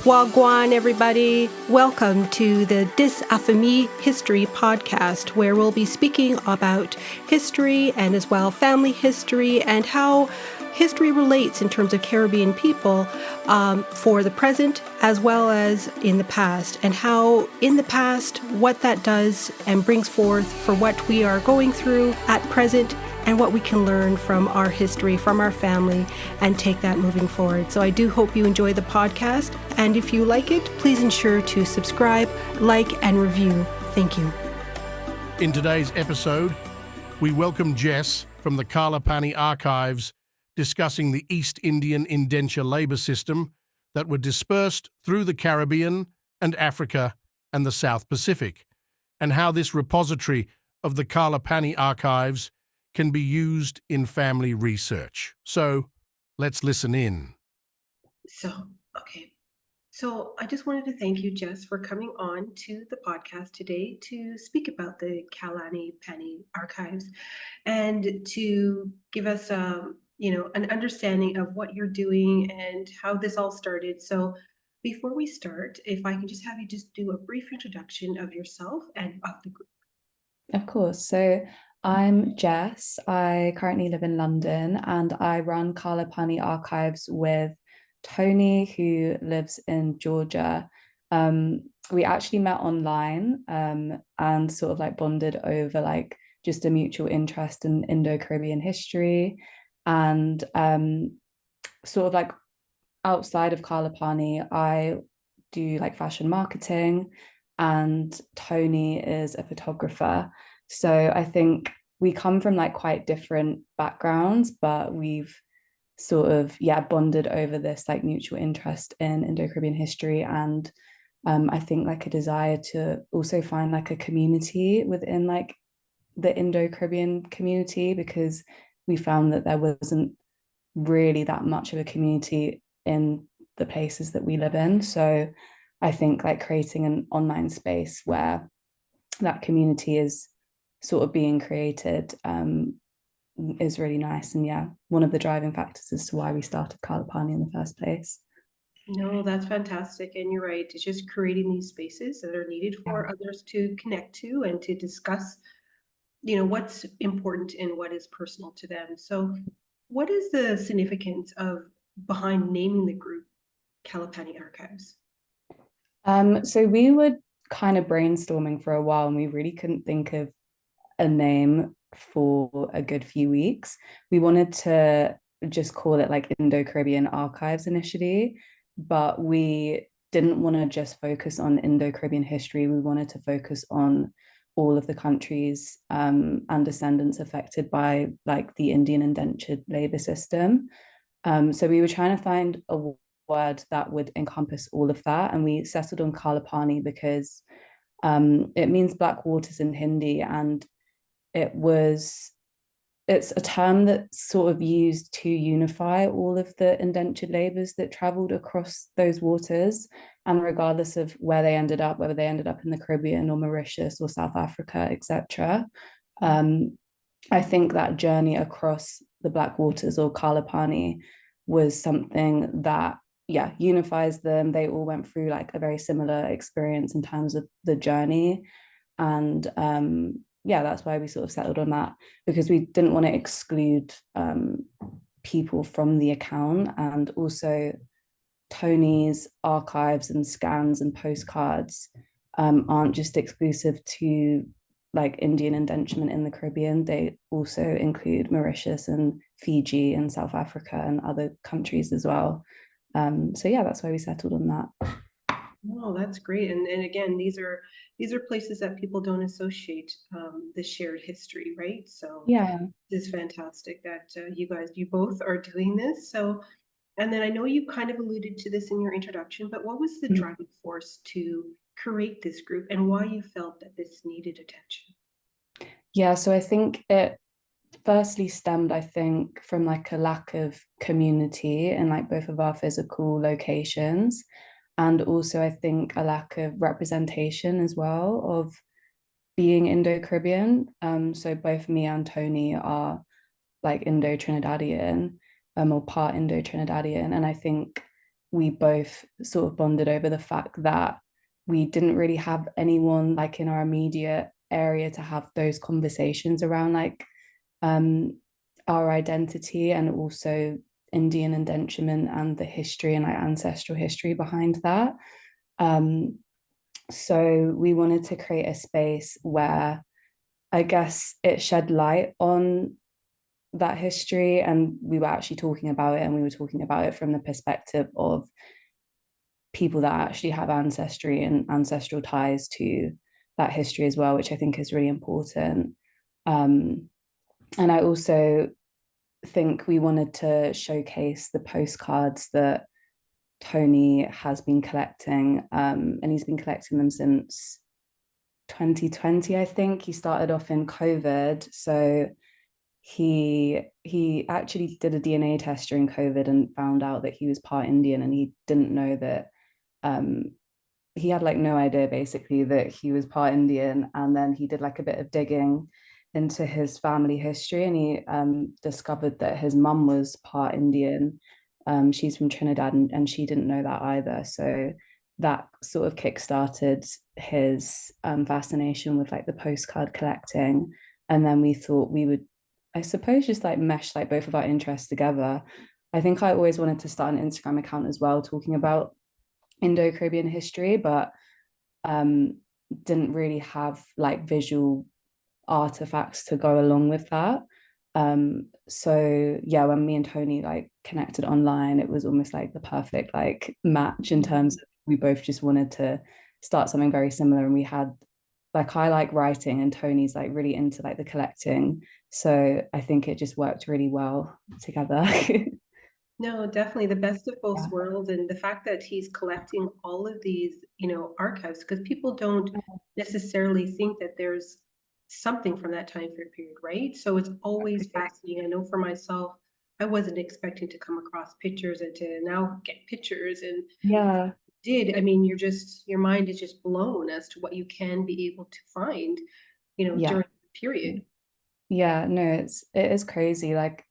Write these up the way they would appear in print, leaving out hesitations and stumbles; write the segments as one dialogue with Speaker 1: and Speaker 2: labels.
Speaker 1: Wagwan, everybody. Welcome to the Disafimi History Podcast, where we'll be speaking about history and as well family history and how history relates in terms of Caribbean people for the present as well as in the past, and how in the past what that does and brings forth for what we are going through at present and what we can learn from our history, from our family, and take that moving forward. So I do hope you enjoy the podcast. And if you like it, please ensure to subscribe, like, and review. Thank you.
Speaker 2: In today's episode, we welcome Jess from the Kalapani Archives discussing the East Indian indenture labour system that were dispersed through the Caribbean and Africa and the South Pacific, and how this repository of the Kalapani Archives can be used in family research. So let's listen in.
Speaker 1: So I just wanted to thank you, Jess, for coming on to the podcast today to speak about the Kalapani Archives and to give us an understanding of what you're doing and how this all started. So before we start, if I can just have you just do a brief introduction of yourself and of the group.
Speaker 3: Of course. So I'm Jess. I currently live in London and I run Kalapani Archives with Tony, who lives in Georgia. We actually met online and sort of like bonded over like just a mutual interest in Indo-Caribbean history. And sort of like outside of Kalapani, I do like fashion marketing and Tony is a photographer. So I think we come from like quite different backgrounds, but we've sort of, bonded over this like mutual interest in Indo-Caribbean history. And I think like a desire to also find like a community within like the Indo-Caribbean community, because we found that there wasn't really that much of a community in the places that we live in. So I think like creating an online space where that community is sort of being created is really nice. And one of the driving factors as to why we started Kalapani in the first place.
Speaker 1: No, that's fantastic. And you're right. It's just creating these spaces that are needed for others to connect to and to discuss, what's important and what is personal to them. So what is the significance of behind naming the group Kalapani Archives?
Speaker 3: So we were kind of brainstorming for a while and we really couldn't think of a name for a good few weeks. We wanted to just call it like Indo-Caribbean Archives initially, but we didn't want to just focus on Indo-Caribbean history. We wanted to focus on all of the countries and descendants affected by like the Indian indentured labour system. So we were trying to find a word that would encompass all of that, and we settled on Kalapani because it means black waters in Hindi, and it's a term that's sort of used to unify all of the indentured labourers that travelled across those waters, and regardless of where they ended up, whether they ended up in the Caribbean or Mauritius or South Africa, etc. I think that journey across the black waters or Kalapani was something that unifies them. They all went through like a very similar experience in terms of the journey, and that's why we sort of settled on that, because we didn't want to exclude people from the account. And also Tony's archives and scans and postcards aren't just exclusive to like Indian indenturement in the Caribbean. They also include Mauritius and Fiji and South Africa and other countries as well. That's why we settled on that.
Speaker 1: Oh, that's great. And again, these are places that people don't associate the shared history, right? So it's fantastic that you both are doing this. So, and then I know you kind of alluded to this in your introduction, but what was the driving force to create this group and why you felt that this needed attention?
Speaker 3: Yeah, so I think it firstly stemmed, I think, from like a lack of community in like both of our physical locations, and also I think a lack of representation as well of being Indo-Caribbean. So both me and Tony are like Indo-Trinidadian or part Indo-Trinidadian, and I think we both sort of bonded over the fact that we didn't really have anyone like in our immediate area to have those conversations around like our identity and also Indian indenturement and the history and like ancestral history behind that. So we wanted to create a space where I guess it shed light on that history, and we were actually talking about it, and we were talking about it from the perspective of people that actually have ancestry and ancestral ties to that history as well, which I think is really important. And I also think we wanted to showcase the postcards that Tony has been collecting, and he's been collecting them since 2020, I think. He started off in COVID, so he actually did a DNA test during COVID and found out that he was part Indian, and he didn't know that. He had like no idea basically that he was part Indian, and then he did like a bit of digging into his family history, and he discovered that his mum was part Indian. She's from Trinidad, and she didn't know that either. So that sort of kickstarted his fascination with like the postcard collecting. And then we thought we would, I suppose, just like mesh like both of our interests together. I think I always wanted to start an Instagram account as well, talking about Indo-Caribbean history, but didn't really have like visual artifacts to go along with that. So yeah, when me and Tony like connected online, it was almost like the perfect like match in terms of we both just wanted to start something very similar. And we had like, I like writing and Tony's like really into like the collecting, so I think it just worked really well together.
Speaker 1: No, definitely the best of
Speaker 3: Yeah.
Speaker 1: both worlds. And the fact that he's collecting all of these, archives, because people don't necessarily think that there's something from that time period, right? So it's always fascinating. I know for myself, I wasn't expecting to come across pictures and to now get pictures and
Speaker 3: Yeah.
Speaker 1: did. I mean, your mind is just blown as to what you can be able to find,
Speaker 3: Yeah.
Speaker 1: during the period.
Speaker 3: Yeah, no, it is crazy. Like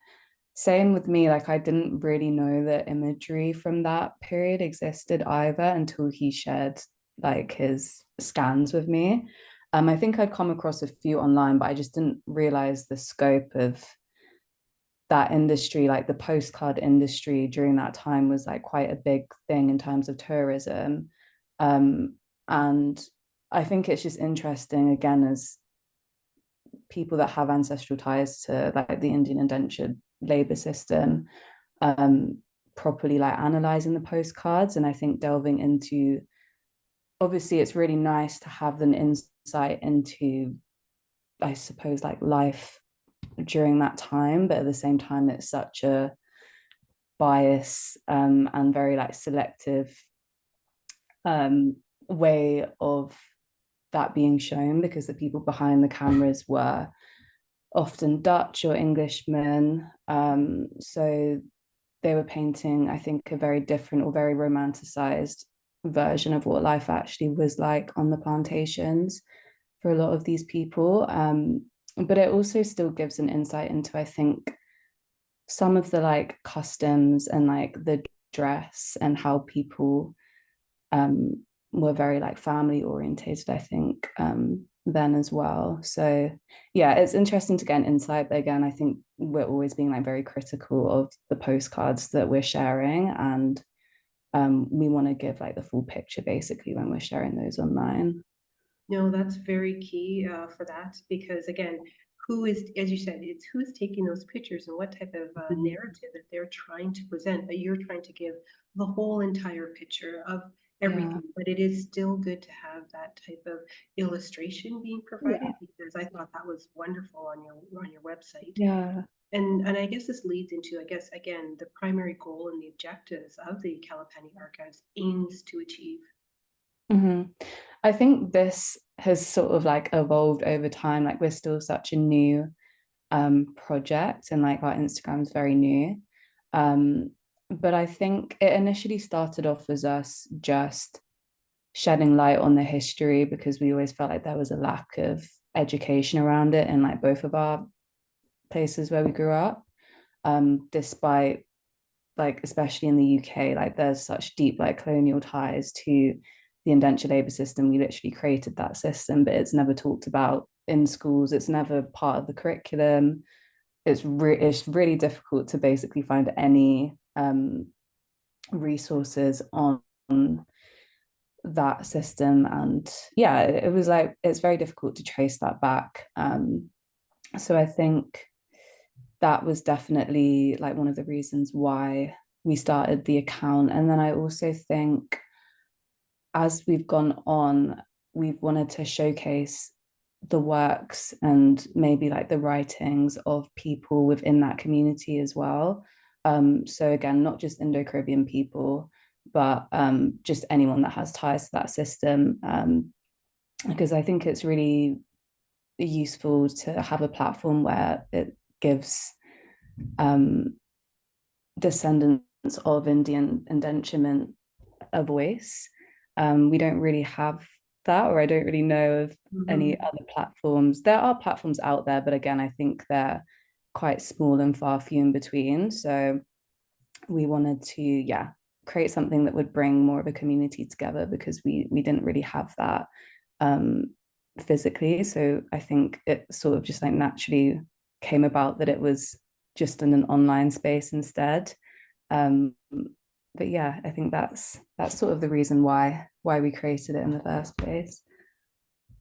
Speaker 3: same with me, like I didn't really know that imagery from that period existed either until he shared like his scans with me. I think I'd come across a few online, but I just didn't realize the scope of that industry. Like the postcard industry during that time was like quite a big thing in terms of tourism. And I think it's just interesting again as people that have ancestral ties to like the Indian indentured labor system, properly like analyzing the postcards. And I think delving into, obviously it's really nice to have an insight into, I suppose, like life during that time, but at the same time it's such a bias and very like selective way of that being shown, because the people behind the cameras were often Dutch or Englishmen. So they were painting, I think, a very different or very romanticized version of what life actually was like on the plantations for a lot of these people. But it also still gives an insight into, I think, some of the like customs and like the dress and how people were very like family orientated, I think, then as well. So yeah, it's interesting to get an insight, but again, I think we're always being like very critical of the postcards that we're sharing, and we want to give like the full picture basically when we're sharing those online.
Speaker 1: No, that's very key for that because again, who is, as you said, it's who's taking those pictures and what type of narrative that they're trying to present. But you're trying to give the whole entire picture of
Speaker 3: Yeah.
Speaker 1: everything. But it is still good to have that type of illustration being provided
Speaker 3: Yeah.
Speaker 1: because I thought that was wonderful on your website.
Speaker 3: Yeah.
Speaker 1: And I guess this leads into, I guess, again, the primary goal and the objectives of the Kalapani Archives aims to achieve.
Speaker 3: Mm-hmm. I think this has sort of like evolved over time. Like we're still such a new project, and like our Instagram is very new. But I think it initially started off as us just shedding light on the history because we always felt like there was a lack of education around it in like both of our places where we grew up, despite like especially in the UK, like there's such deep like colonial ties to the indentured labor system. We literally created that system, but it's never talked about in schools. It's never part of the curriculum. It's really difficult to basically find any resources on that system. And yeah, it was like it's very difficult to trace that back. So I think that was definitely like one of the reasons why we started the account. And then I also think as we've gone on, we've wanted to showcase the works and maybe like the writings of people within that community as well. So again, not just Indo-Caribbean people, but just anyone that has ties to that system. Because I think it's really useful to have a platform where it gives descendants of Indian indenturement a voice. We don't really have that, or I don't really know of any other platforms. There are platforms out there, but again, I think they're quite small and far few in between. So we wanted to, yeah, create something that would bring more of a community together because we didn't really have that physically. So I think it sort of just like naturally came about that it was just in an online space instead. But yeah, I think that's sort of the reason why we created it in the first place.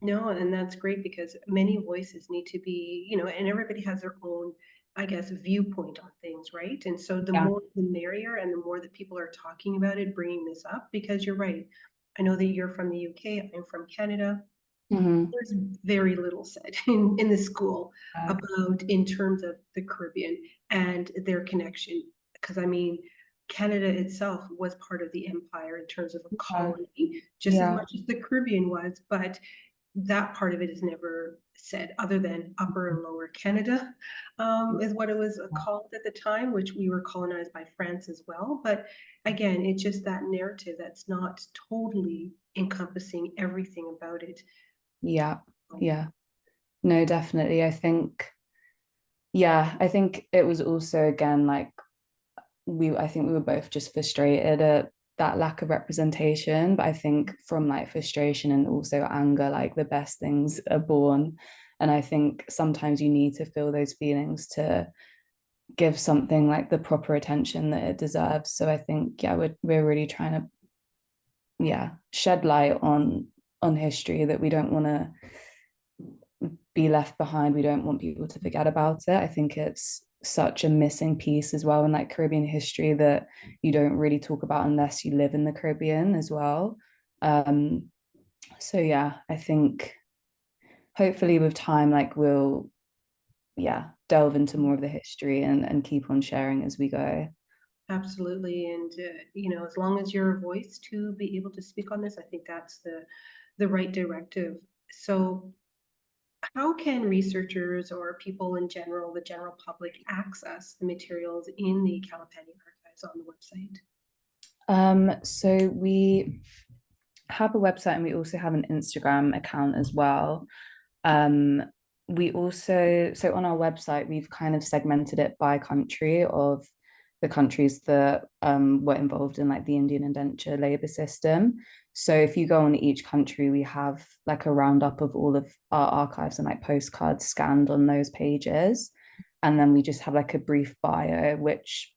Speaker 1: No, and that's great because many voices need to be, and everybody has their own, I guess, viewpoint on things, right? And so the
Speaker 3: Yeah.
Speaker 1: more the merrier, and the more that people are talking about it, bringing this up, because you're right. I know that you're from the UK, I'm from Canada.
Speaker 3: Mm-hmm.
Speaker 1: There's very little said in the school about in terms of the Caribbean and their connection. Because I mean, Canada itself was part of the empire in terms of a colony, just as
Speaker 3: Yeah.
Speaker 1: much as the Caribbean was, but that part of it is never said other than Upper and Lower Canada, is what it was called at the time, which we were colonized by France as well. But again, it's just that narrative that's not totally encompassing everything about it.
Speaker 3: Yeah. Yeah. No, definitely. I think it was also again like I think we were both just frustrated at that lack of representation. But I think from like frustration and also anger, like the best things are born. And I think sometimes you need to feel those feelings to give something like the proper attention that it deserves. So I think, yeah, we're really trying to, yeah, shed light on history, that we don't want to be left behind. We don't want people to forget about it. I think it's such a missing piece as well in like Caribbean history that you don't really talk about unless you live in the Caribbean as well. So yeah, I think hopefully with time, like we'll, yeah, delve into more of the history and keep on sharing as we go.
Speaker 1: Absolutely. And, as long as you're a voice to be able to speak on this, I think that's the right directive. So how can researchers or people in general, the general public, access the materials in the Kalapani Archives on the website?
Speaker 3: So we have a website and we also have an Instagram account as well. Um, we also, so on our website, we've kind of segmented it by country of the countries that were involved in like the Indian indenture labor system. So if you go on each country, we have like a roundup of all of our archives and like postcards scanned on those pages. And then we just have like a brief bio, which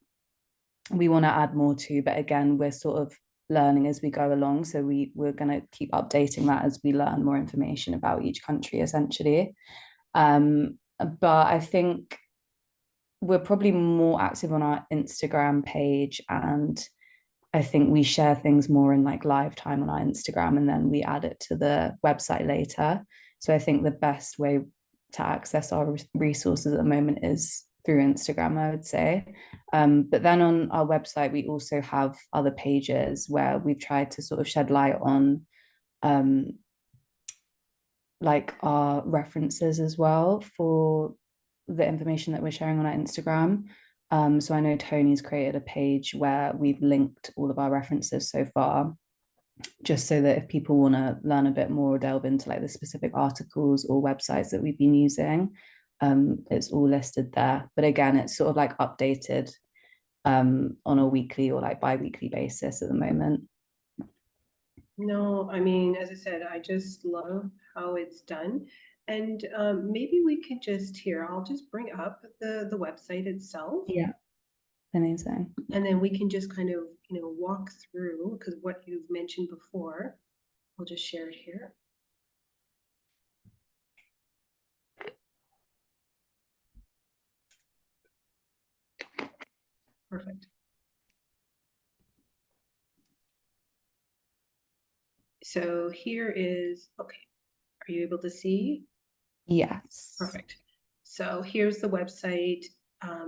Speaker 3: we want to add more to. But again, we're sort of learning as we go along. So we're going to keep updating that as we learn more information about each country, essentially. But I think we're probably more active on our Instagram page, and I think we share things more in like live time on our Instagram, and then we add it to the website later. So I think the best way to access our resources at the moment is through Instagram, I would say. But then on our website, we also have other pages where we've tried to sort of shed light on like our references as well for the information that we're sharing on our Instagram. So I know Tony's created a page where we've linked all of our references so far, just so that if people want to learn a bit more or delve into like the specific articles or websites that we've been using, it's all listed there. But again, it's sort of like updated on a weekly or like bi-weekly basis at the moment.
Speaker 1: No, I mean, as I said, I just love how it's done. And maybe we could just here, I'll just bring up the website itself,
Speaker 3: Yeah, amazing.
Speaker 1: and then we can just kind of, walk through, because what you've mentioned before, I'll just share it here. Perfect. So here is, okay, are you able to see?
Speaker 3: Yes.
Speaker 1: Perfect. So here's the website.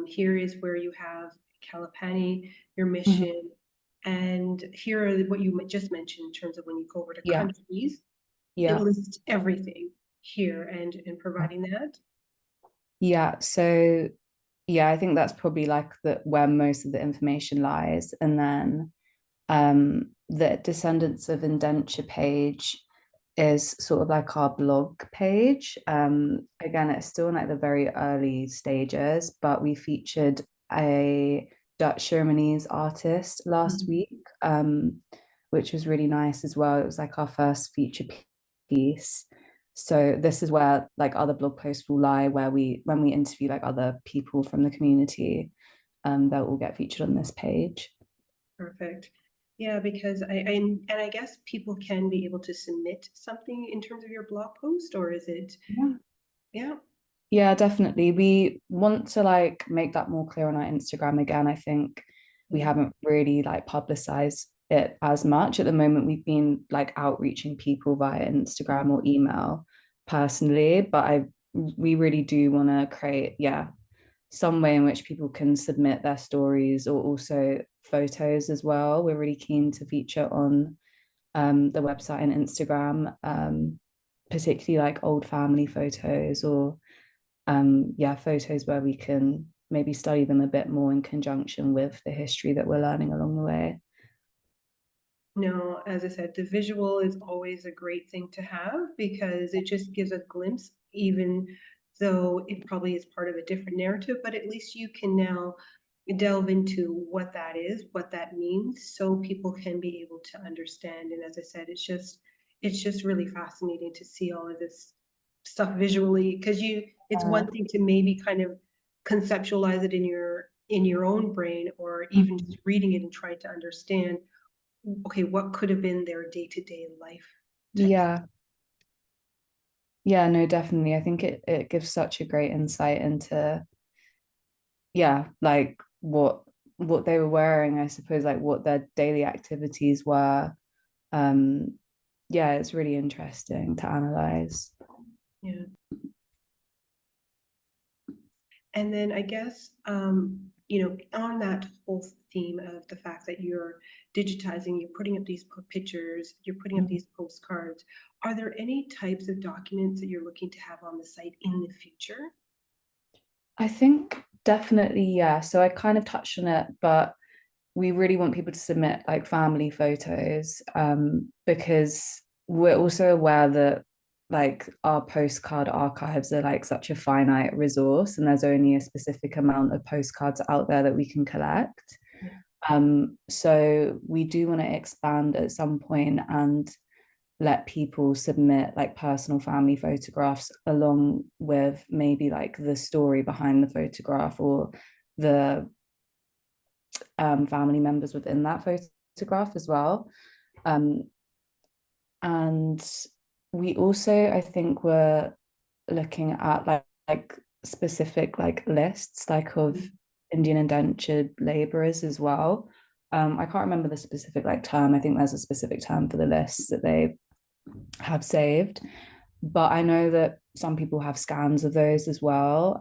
Speaker 1: Here is where you have Kalapani, your mission, and here are what you just mentioned in terms of when you go over to countries. It
Speaker 3: Yeah.
Speaker 1: lists everything here and providing that.
Speaker 3: Yeah. So yeah, I think that's probably like where most of the information lies. And then the Descendants of Indenture page is sort of like our blog page. Again, it's still in like the very early stages, but we featured a Dutch Shermanese artist last week, which was really nice as well. It was like our first feature piece. So this is where like other blog posts will lie, where when we interview like other people from the community, that will get featured on this page.
Speaker 1: Perfect. Yeah, because and I guess people can be able to submit something in terms of your blog post, or is it? Yeah.
Speaker 3: Yeah, definitely. We want to like make that more clear on our Instagram again. I think we haven't really like publicized it as much at the moment. We've been like outreaching people via Instagram or email personally, but we really do want to create, some way in which people can submit their stories or also photos as well. We're really keen to feature on the website and Instagram, particularly like old family photos or photos where we can maybe study them a bit more in conjunction with the history that we're learning along the way.
Speaker 1: No, as I said, the visual is always a great thing to have because it just gives a glimpse, even though it probably is part of a different narrative, but at least you can now delve into what that is, what that means, so people can be able to understand. And as I said, it's just really fascinating to see all of this stuff visually because it's one thing to maybe kind of conceptualize it in your own brain or even just reading it and trying to understand, okay, what could have been their day-to-day life type.
Speaker 3: Yeah, no, definitely. I think it gives such a great insight into, like what they were wearing, I suppose, like what their daily activities were. It's really interesting to analyze.
Speaker 1: Yeah. And then I guess, on that whole theme of the fact that you're digitizing, you're putting up these pictures, you're putting up these postcards, are there any types of documents that you're looking to have on the site in the future?
Speaker 3: I think definitely, yeah. So I kind of touched on it, but we really want people to submit like family photos, because we're also aware that like our postcard archives are like such a finite resource and there's only a specific amount of postcards out there that we can collect. So we do want to expand at some point and let people submit like personal family photographs along with maybe like the story behind the photograph or the family members within that photograph as well. And we also, I think, were looking at like specific like lists like of Indian indentured laborers as well. I can't remember the specific like term. I think there's a specific term for the lists that they have saved, but I know that some people have scans of those as well.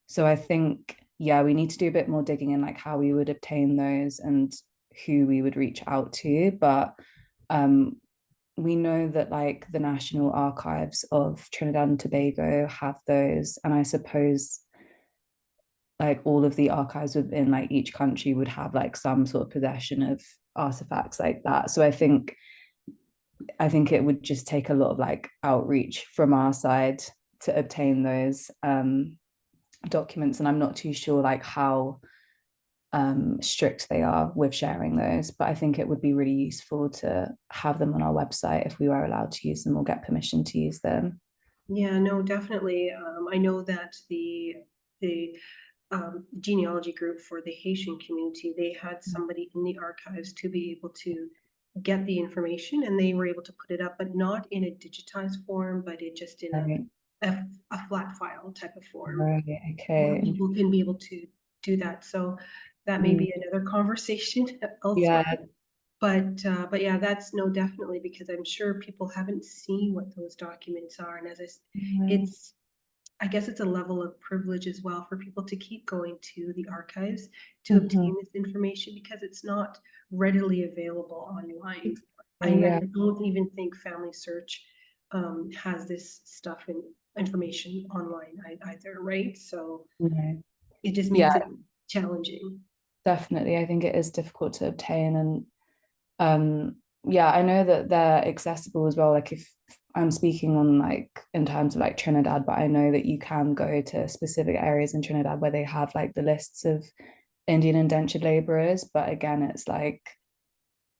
Speaker 3: So I think, we need to do a bit more digging in like how we would obtain those and who we would reach out to. But we know that like the National Archives of Trinidad and Tobago have those. And I suppose like all of the archives within like each country would have like some sort of possession of artifacts like that. So I think it would just take a lot of like outreach from our side to obtain those documents, and I'm not too sure like how strict they are with sharing those. But I think it would be really useful to have them on our website if we were allowed to use them or get permission to use them.
Speaker 1: Yeah, no, definitely. I know that the genealogy group for the Haitian community, they had somebody in the archives to be able to get the information, and they were able to put it up, but not in a digitized form, but it just in
Speaker 3: Right,
Speaker 1: a flat file type of form
Speaker 3: right,
Speaker 1: where
Speaker 3: okay.
Speaker 1: people can be able to do that. So that may
Speaker 3: Mm,
Speaker 1: be another conversation elsewhere.
Speaker 3: yeah,
Speaker 1: But yeah, that's no, definitely, because I'm sure people haven't seen what those documents are, and
Speaker 3: yeah.
Speaker 1: it's I guess it's a level of privilege as well for people to keep going to the archives to
Speaker 3: Mhm.
Speaker 1: obtain this information because it's not readily available online.
Speaker 3: Yeah,
Speaker 1: I don't even think Family Search has this stuff and information online either, right? So
Speaker 3: no.
Speaker 1: it just
Speaker 3: Yeah,
Speaker 1: makes it challenging.
Speaker 3: definitely. I think it is difficult to obtain, and yeah, I know that they're accessible as well. Like if I'm speaking on like in terms of like Trinidad, but I know that you can go to specific areas in Trinidad where they have like the lists of Indian indentured laborers. But again, it's like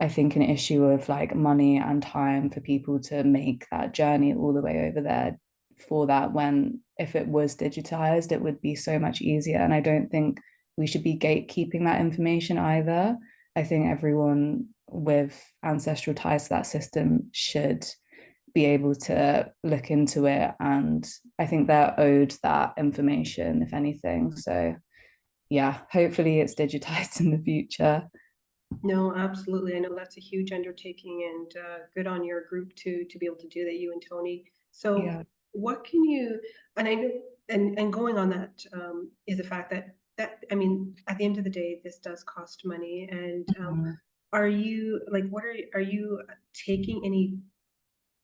Speaker 3: I think an issue of like money and time for people to make that journey all the way over there for that, when if it was digitized, it would be so much easier. And I don't think we should be gatekeeping that information either. I think everyone with ancestral ties to that system should be able to look into it. And I think they're owed that information, if anything. So yeah, hopefully it's digitized in the future.
Speaker 1: No, absolutely. I know that's a huge undertaking, and good on your group to be able to do that, you and Tony. So,
Speaker 3: Yeah.
Speaker 1: what can you? And I know, and going on that is the fact that I mean, at the end of the day, this does cost money. And
Speaker 3: Mhm.
Speaker 1: are you like, what are you taking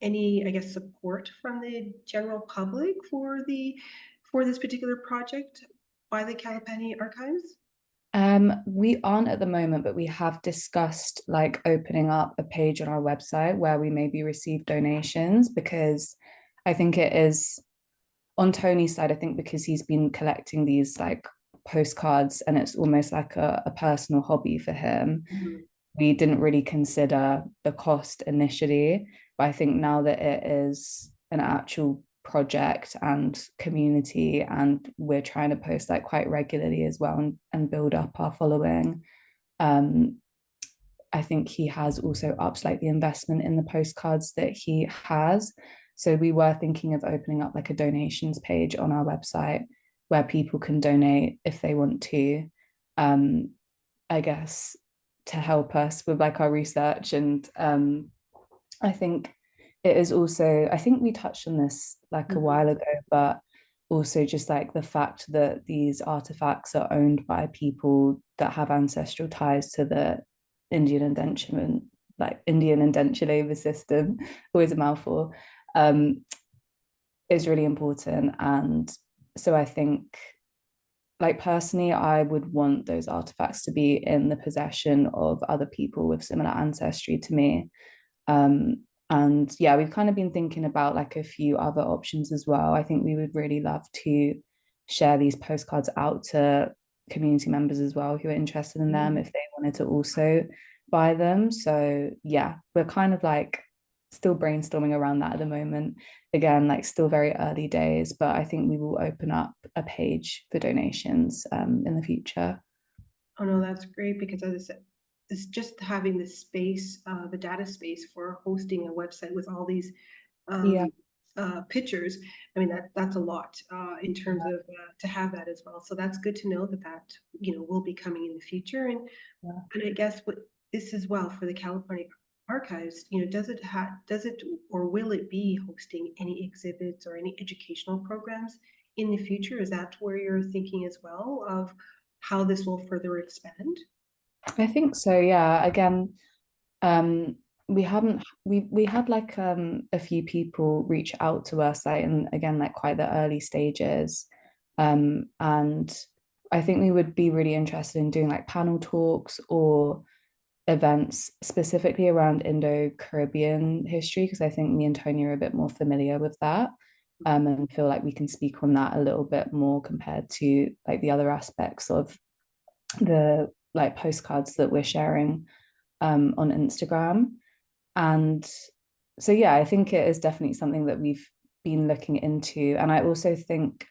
Speaker 1: any I guess support from the general public for this particular project by the Kalapani Archives?
Speaker 3: We aren't at the moment, but we have discussed like opening up a page on our website where we maybe receive donations, because I think it is on Tony's side, I think because he's been collecting these like postcards and it's almost like a personal hobby for him.
Speaker 1: Mhm.
Speaker 3: We didn't really consider the cost initially, but I think now that it is an actual project and community, and we're trying to post like quite regularly as well, and build up our following, um, I think he has also upped like the investment in the postcards that he has. So we were thinking of opening up like a donations page on our website where people can donate if they want to. Um, I guess to help us with like our research. And I think it is also, I think we touched on this like a
Speaker 1: Mhm.
Speaker 3: while ago, but also just like the fact that these artifacts are owned by people that have ancestral ties to the Indian indenturement, like Indian indenture labor system, always a mouthful, um, is really important. And so I think like personally, I would want those artifacts to be in the possession of other people with similar ancestry to me. And yeah, we've kind of been thinking about like a few other options as well. I think we would really love to share these postcards out to community members as well who are interested in them if they wanted to also buy them. So yeah, we're kind of like still brainstorming around that at the moment. Again, like still very early days, but I think we will open up a page for donations in the future.
Speaker 1: Oh no, that's great because as I said, it's just having the space, the data space for hosting a website with all these
Speaker 3: Yeah,
Speaker 1: um, pictures. I mean that's a lot in terms
Speaker 3: yeah,
Speaker 1: of to have that as well. So that's good to know that will be coming in the future.
Speaker 3: yeah.
Speaker 1: And I guess what this as well for the California Archives, does it or will it be hosting any exhibits or any educational programs in the future? Is that where you're thinking as well of how this will further expand?
Speaker 3: I think so. Yeah. Again, um, we haven't we had like a few people reach out to us like and again like quite the early stages, and I think we would be really interested in doing like panel talks or events specifically around Indo-Caribbean history, because I think me and Tony are a bit more familiar with that, and feel like we can speak on that a little bit more compared to like the other aspects of the like postcards that we're sharing on Instagram. And so yeah, I think it is definitely something that we've been looking into. And I also think,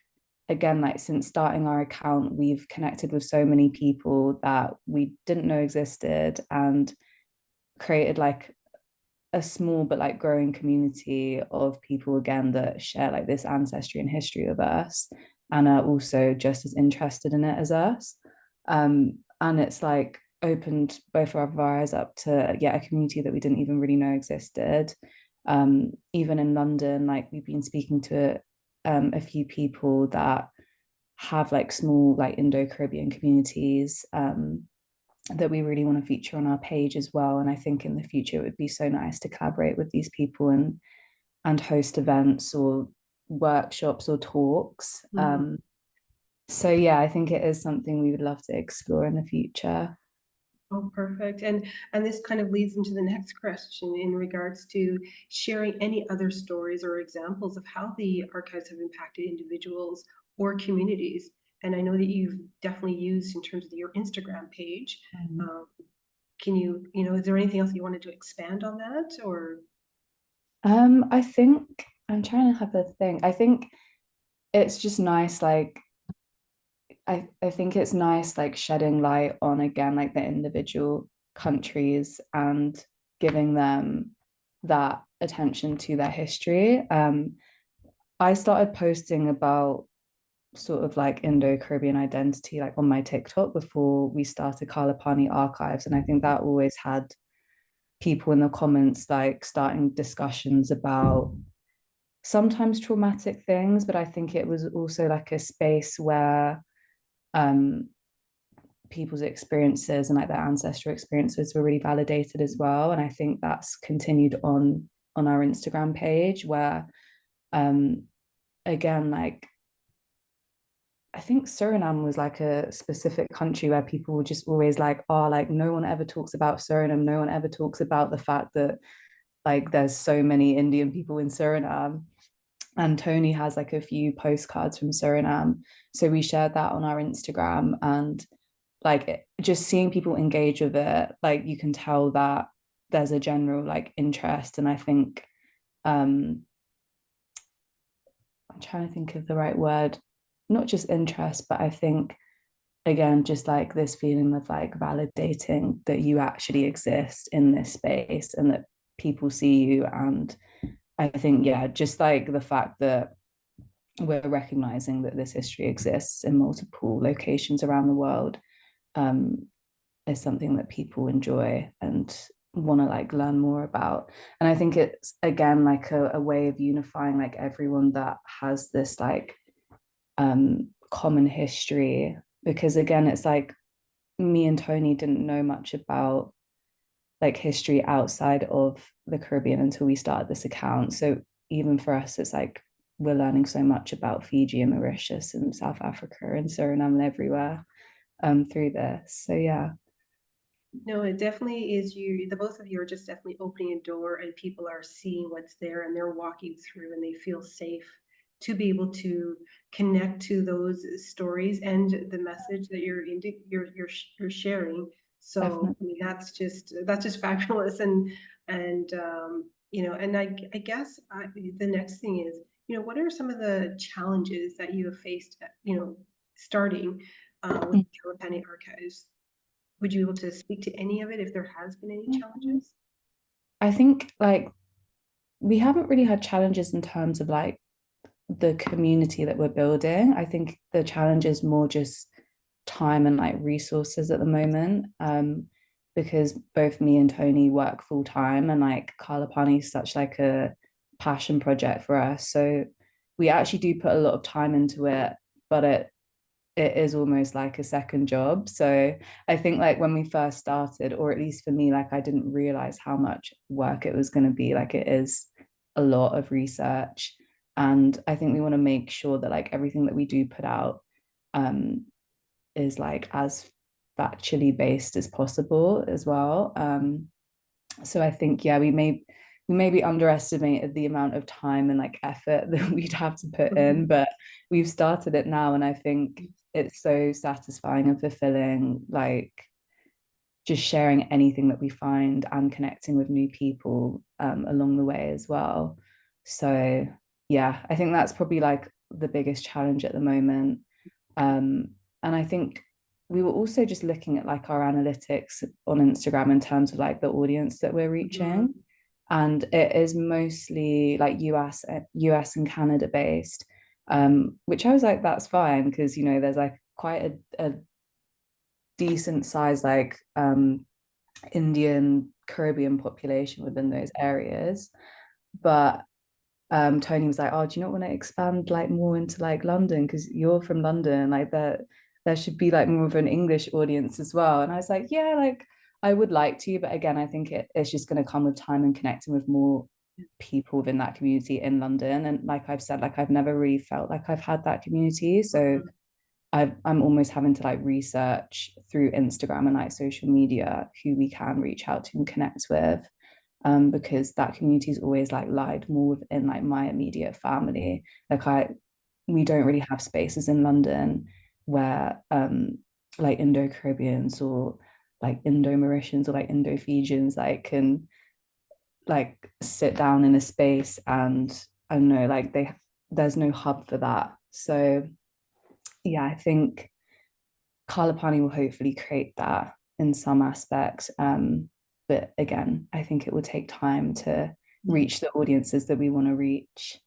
Speaker 3: again, like since starting our account, we've connected with so many people that we didn't know existed, and created like a small but like growing community of people again that share like this ancestry and history of us, and are also just as interested in it as us. And it's like opened both of our eyes up to a community that we didn't even really know existed. Even in London, like we've been speaking to a few people that have like small like Indo-Caribbean communities, that we really want to feature on our page as well. And I think in the future it would be so nice to collaborate with these people and host events or workshops or talks. So yeah, I think it is something we would love to explore in the future.
Speaker 1: Oh, perfect. And this kind of leads into the next question in regards to sharing any other stories or examples of how the archives have impacted individuals or communities. And I know that you've definitely used in terms of your Instagram page. Can is there anything else you wanted to expand on that, or?
Speaker 3: I think I'm trying to have a think. I think it's just nice, like I think it's nice like shedding light on again like the individual countries and giving them that attention to their history. I started posting about sort of like Indo-Caribbean identity like on my TikTok before we started Kalapani Archives. And I think that always had people in the comments like starting discussions about sometimes traumatic things, but I think it was also like a space where um people's experiences and like their ancestral experiences were really validated as well. And I think that's continued on our Instagram page, where um again like I think Suriname was like a specific country where people were just always like, oh, like no one ever talks about Suriname. No one ever talks about the fact that like there's so many Indian people in Suriname. And Tony has like a few postcards from Suriname. So we shared that on our Instagram, and like just seeing people engage with it, like you can tell that there's a general like interest. And I think I'm trying to think of the right word, not just interest, but I think again, just like this feeling of like validating that you actually exist in this space and that people see you. And I think, yeah, just like the fact that we're recognizing that this history exists in multiple locations around the world, um, is something that people enjoy and want to like learn more about. And I think it's again like a way of unifying like everyone that has this like common history, because again it's like me and Tony didn't know much about like history outside of the Caribbean until we started this account. So even for us it's like we're learning so much about Fiji and Mauritius and South Africa and Suriname and everywhere through this. So yeah.
Speaker 1: No, it definitely is. The both of you are just definitely opening a door, and people are seeing what's there, and they're walking through, and they feel safe to be able to connect to those stories and the message that you're sharing. So I
Speaker 3: Definitely.
Speaker 1: mean, that's just fabulous, and I guess the next thing is, what are some of the challenges that you have faced, starting with Kalapani Archives? Would you be able to speak to any of it if there has been any challenges?
Speaker 3: I think like we haven't really had challenges in terms of like the community that we're building. I think the challenge is more just time and like resources at the moment. Because both me and Tony work full time, and like Kalapani is such like a passion project for us. So we actually do put a lot of time into it, but it is almost like a second job. So I think like when we first started, or at least for me, like I didn't realize how much work it was going to be. Like it is a lot of research. And I think we want to make sure that like everything that we do put out um, is like as factually based as possible as well. So I think, yeah, we may we maybe underestimated the amount of time and like effort that we'd have to put in, but we've started it now, and I think it's so satisfying and fulfilling, like just sharing anything that we find and connecting with new people along the way as well. So yeah, I think that's probably like the biggest challenge at the moment. And I think we were also just looking at like our analytics on Instagram in terms of like the audience that we're reaching. And it is mostly like US and Canada based, which I was like, that's fine, because you know there's like quite a decent size like Indian Caribbean population within those areas. But Tony was like, oh, do you not want to expand like more into like London, because you're from London, like there should be like more of an English audience as well. And I was like, yeah, like I would like to, but again, I think it's just going to come with time and connecting with more people within that community in London. And like I've said, like I've never really felt like I've had that community, so I'm almost having to like research through Instagram and like social media who we can reach out to and connect with, because that community is always like lied more within like my immediate family. We don't really have spaces in London where like Indo-Caribbeans or like Indo-Mauritians or like Indo-Fijians like can like sit down in a space, and I don't know, like there's no hub for that. So yeah, I think Kalapani will hopefully create that in some aspects. But again, I think it will take time to reach the audiences that we want to reach.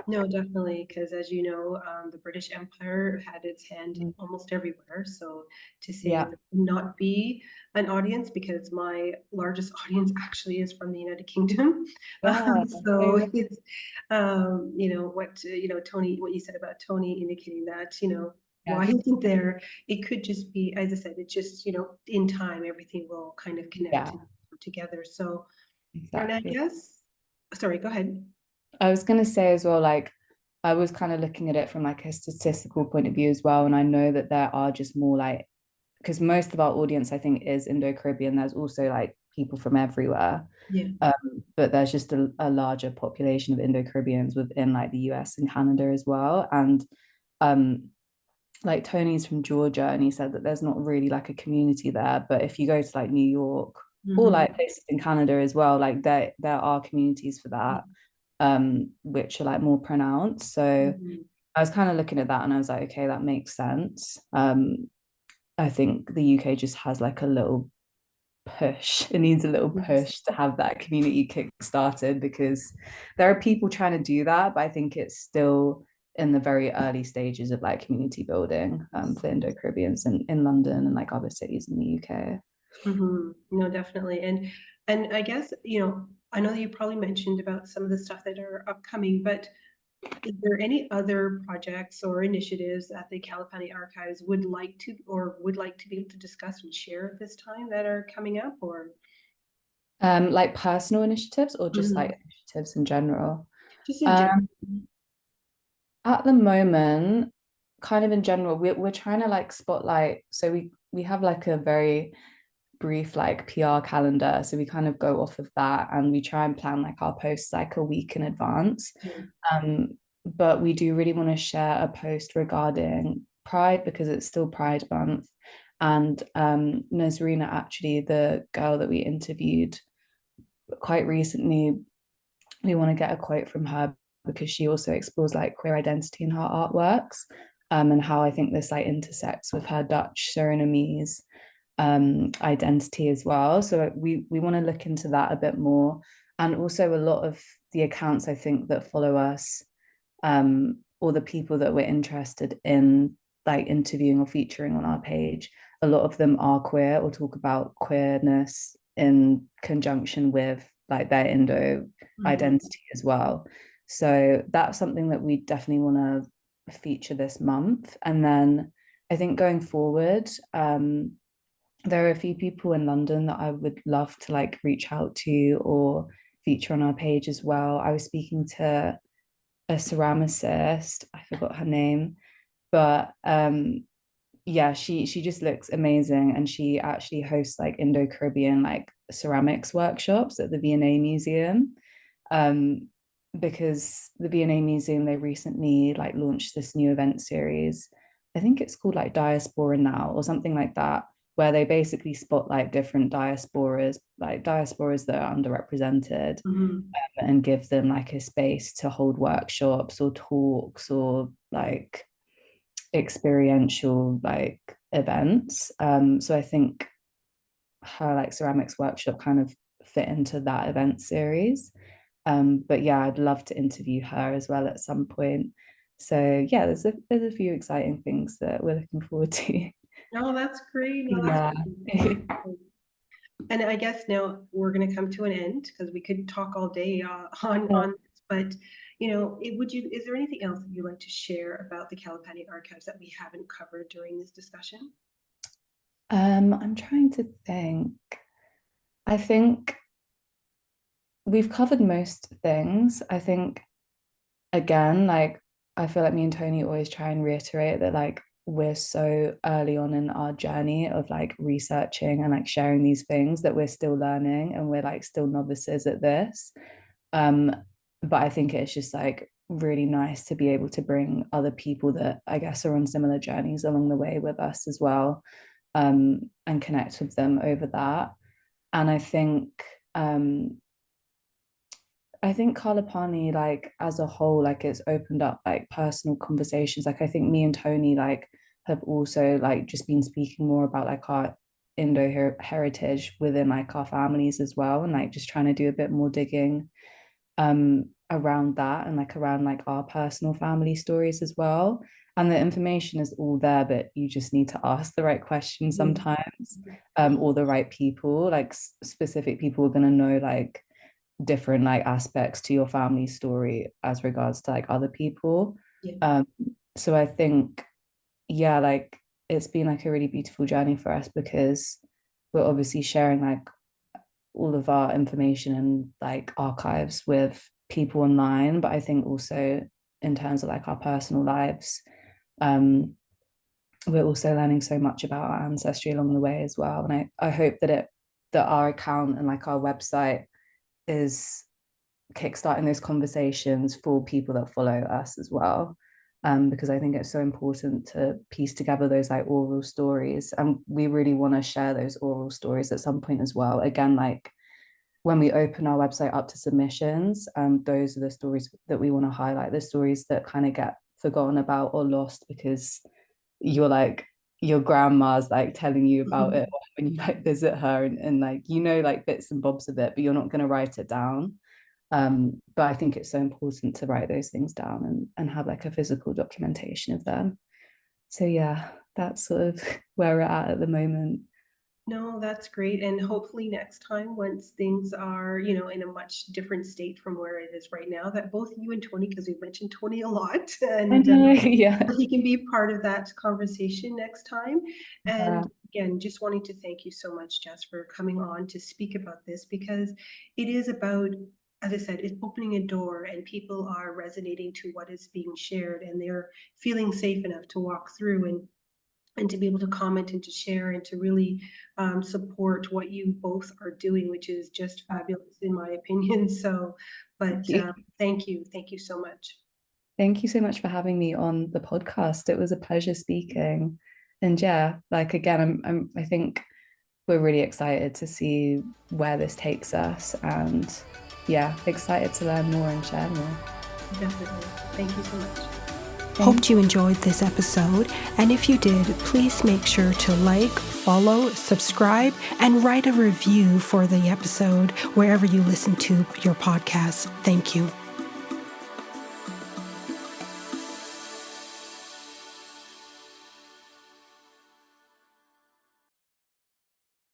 Speaker 1: No, definitely, because as you know, the British Empire had its hand almost everywhere. So to say
Speaker 3: Yeah.
Speaker 1: there would not be an audience, because my largest audience actually is from the United Kingdom.
Speaker 3: Yeah.
Speaker 1: So it's, Tony, what you said about Tony indicating that,
Speaker 3: Yeah.
Speaker 1: why isn't there? It could just be, as I said, it just, in time, everything will kind of connect
Speaker 3: Yeah,
Speaker 1: and come together. So, and I
Speaker 3: exactly.
Speaker 1: guess, sorry, go ahead.
Speaker 3: I was going to say as well, like, I was kind of looking at it from like a statistical point of view as well. And I know that there are just more like, because most of our audience, I think, is Indo-Caribbean. There's also like people from everywhere.
Speaker 1: Yeah.
Speaker 3: But there's just a larger population of Indo-Caribbeans within like the US and Canada as well. And um, like Tony's from Georgia, and he said that there's not really like a community there. But if you go to like New York or like places in Canada as well, like there are communities for that, which are like more pronounced. So I was kind of looking at that and I was like, okay, that makes sense. I think the UK just has like a little push. It needs a little push to have that community kick started, because there are people trying to do that, but I think it's still in the very early stages of like community building for Indo-Caribbeans in London and like other cities in the UK.
Speaker 1: No, definitely. And I guess, I know that you probably mentioned about some of the stuff that are upcoming, but is there any other projects or initiatives that the Kalapani Archives would like to be able to discuss and share at this time that are coming up, or
Speaker 3: Like personal initiatives or just like initiatives in general?
Speaker 1: just in general?
Speaker 3: Um, at the moment, kind of in general, we're trying to like spotlight. So we have like a very brief like PR calendar. So we kind of go off of that and we try and plan like our posts like a week in advance. But we do really want to share a post regarding Pride, because it's still Pride Month. And Nazrina, actually, the girl that we interviewed quite recently, we want to get a quote from her, because she also explores like queer identity in her artworks, and how I think this like intersects with her Dutch Surinamese identity as well. So we want to look into that a bit more. And also a lot of the accounts I think that follow us, or the people that we're interested in like interviewing or featuring on our page, a lot of them are queer or talk about queerness in conjunction with like their Indo identity as well. So that's something that we definitely want to feature this month. And then I think going forward, there are a few people in London that I would love to like reach out to or feature on our page as well. I was speaking to a ceramicist, I forgot her name, but yeah, she just looks amazing, and she actually hosts like Indo-Caribbean like ceramics workshops at the V&A Museum. Um, because the V&A Museum, they recently like launched this new event series. I think it's called like Diaspora now or something like that, where they basically spotlight different diasporas, like diasporas that are underrepresented, and give them like a space to hold workshops or talks or like experiential like events. So I think her like ceramics workshop kind of fit into that event series. But yeah, I'd love to interview her as well at some point. So yeah, there's a few exciting things that we're looking forward to.
Speaker 1: No, that's great. No,
Speaker 3: Yeah.
Speaker 1: that's great. And I guess now we're going to come to an end because we could talk all day on this. But is there anything else that you'd like to share about the Kalapani Archives that we haven't covered during this discussion?
Speaker 3: I'm trying to think. I think we've covered most things. I think again, like I feel like me and Tony always try and reiterate that like we're so early on in our journey of like researching and like sharing these things that we're still learning and we're like still novices at this. Um, but I think it's just like really nice to be able to bring other people that I guess are on similar journeys along the way with us as well, and connect with them over that. And um, I think Kalapani, like as a whole, like it's opened up like personal conversations. Like I think me and Tony like have also like just been speaking more about like our Indo heritage within like our families as well, and like just trying to do a bit more digging around that and like around like our personal family stories as well. And the information is all there, but you just need to ask the right questions sometimes, or the right people. Like specific people are going to know like different like aspects to your family story as regards to like other people.
Speaker 1: Yeah.
Speaker 3: So I think, yeah, like it's been like a really beautiful journey for us because we're obviously sharing like all of our information and like archives with people online, but I think also in terms of like our personal lives, we're also learning so much about our ancestry along the way as well. And I hope that our account and like our website is kickstarting those conversations for people that follow us as well. Because I think it's so important to piece together those like oral stories. And we really want to share those oral stories at some point as well. Again, like when we open our website up to submissions, those are the stories that we want to highlight, the stories that kind of get forgotten about or lost because you're like your grandma's like telling you about it when you like visit her, and like like bits and bobs of it, but you're not going to write it down. But I think it's so important to write those things down and have like a physical documentation of them. So yeah, that's sort of where we're at the moment.
Speaker 1: No, that's great. And hopefully next time, once things are, in a much different state from where it is right now, that both you and Tony, because we've mentioned Tony a lot, and
Speaker 3: Yeah.
Speaker 1: he can be part of that conversation next time. And again, just wanting to thank you so much, Jess, for coming on to speak about this, because it is about, as I said, it's opening a door and people are resonating to what is being shared and they're feeling safe enough to walk through and to be able to comment and to share and to really support what you both are doing, which is just fabulous in my opinion. So, but thank you so much.
Speaker 3: Thank you so much for having me on the podcast. It was a pleasure speaking. And yeah, like again, I think we're really excited to see where this takes us, and yeah, excited to learn more and share more.
Speaker 1: Definitely. Thank you so much.
Speaker 4: Hoped you enjoyed this episode, and if you did, please make sure to like, follow, subscribe, and write a review for the episode wherever you listen to your podcast. Thank you.